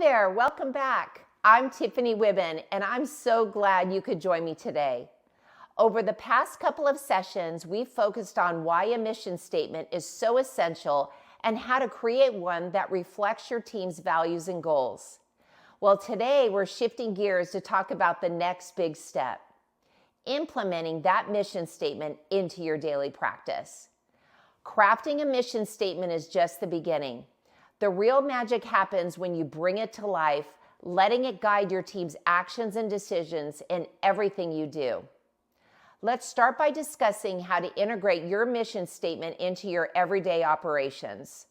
there, welcome back. I'm Tiffany Wuebben, and I'm so glad you could join me today. Over the past couple of sessions, we've focused on why a mission statement is so essential and how to create one that reflects your team's values and goals. Well, today we're shifting gears to talk about the next big step, implementing that mission statement into your daily practice. Crafting a mission statement is just the beginning. The real magic happens when you bring it to life, letting it guide your team's actions and decisions in everything you do. Let's start by discussing how to integrate your mission statement into your everyday operations.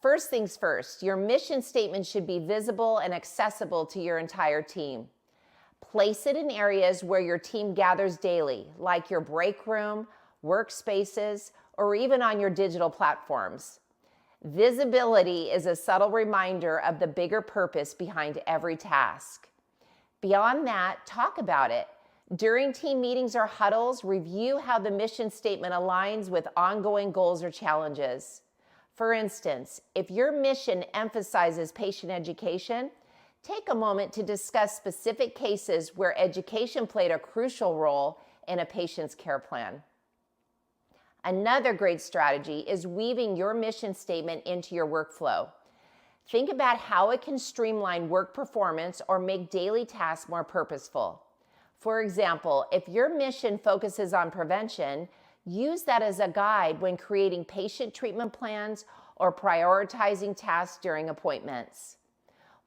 First things first, your mission statement should be visible and accessible to your entire team. Place it in areas where your team gathers daily, like your break room, workspaces, or even on your digital platforms. Visibility is a subtle reminder of the bigger purpose behind every task. Beyond that, talk about it. During team meetings or huddles, review how the mission statement aligns with ongoing goals or challenges. For instance, if your mission emphasizes patient education, take a moment to discuss specific cases where education played a crucial role in a patient's care plan. Another great strategy is weaving your mission statement into your workflow. Think about how it can streamline work performance or make daily tasks more purposeful. For example, if your mission focuses on prevention, use that as a guide when creating patient treatment plans or prioritizing tasks during appointments.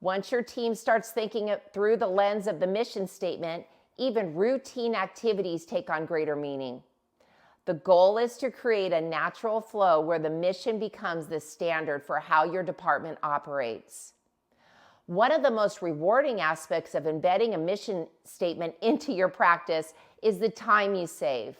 Once your team starts thinking it through the lens of the mission statement, even routine activities take on greater meaning. The goal is to create a natural flow where the mission becomes the standard for how your department operates. One of the most rewarding aspects of embedding a mission statement into your practice is the time you save.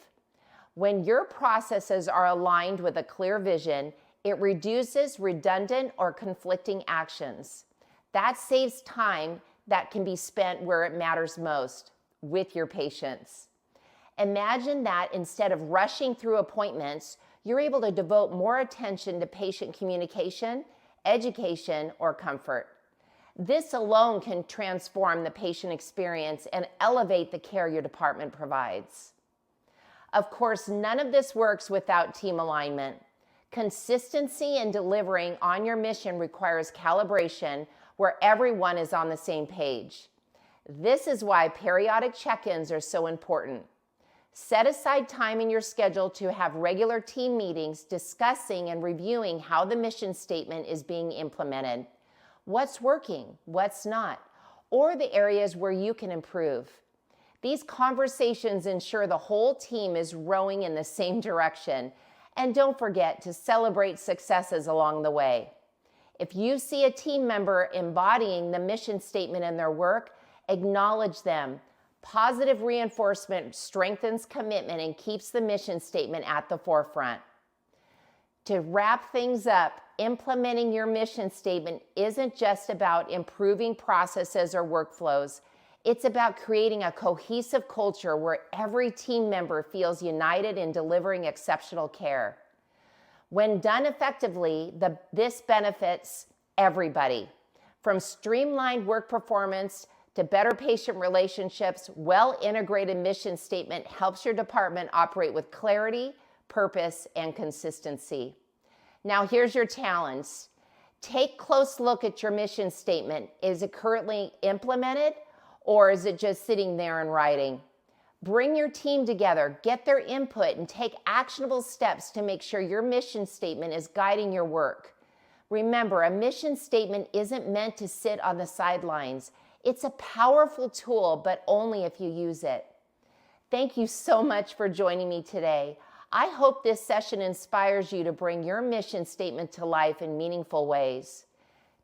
When your processes are aligned with a clear vision, it reduces redundant or conflicting actions. That saves time that can be spent where it matters most, with your patients. Imagine that instead of rushing through appointments, you're able to devote more attention to patient communication, education, or comfort. This alone can transform the patient experience and elevate the care your department provides. Of course, none of this works without team alignment. Consistency in delivering on your mission requires calibration where everyone is on the same page. This is why periodic check-ins are so important. Set aside time in your schedule to have regular team meetings discussing and reviewing how the mission statement is being implemented, what's working, what's not, or the areas where you can improve. These conversations ensure the whole team is rowing in the same direction, and don't forget to celebrate successes along the way. If you see a team member embodying the mission statement in their work, acknowledge them. Positive reinforcement strengthens commitment and keeps the mission statement at the forefront. To wrap things up, implementing your mission statement isn't just about improving processes or workflows. It's about creating a cohesive culture where every team member feels united in delivering exceptional care. When done effectively, this benefits everybody. From streamlined work performance to better patient relationships, well-integrated mission statement helps your department operate with clarity, purpose, and consistency. Now here's your challenge. Take a close look at your mission statement. Is it currently implemented, or is it just sitting there in writing? Bring your team together, get their input, and take actionable steps to make sure your mission statement is guiding your work. Remember, a mission statement isn't meant to sit on the sidelines. It's a powerful tool, but only if you use it. Thank you so much for joining me today. I hope this session inspires you to bring your mission statement to life in meaningful ways.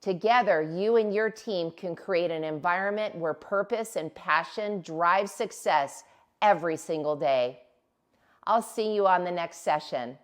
Together, you and your team can create an environment where purpose and passion drive success every single day. I'll see you on the next session.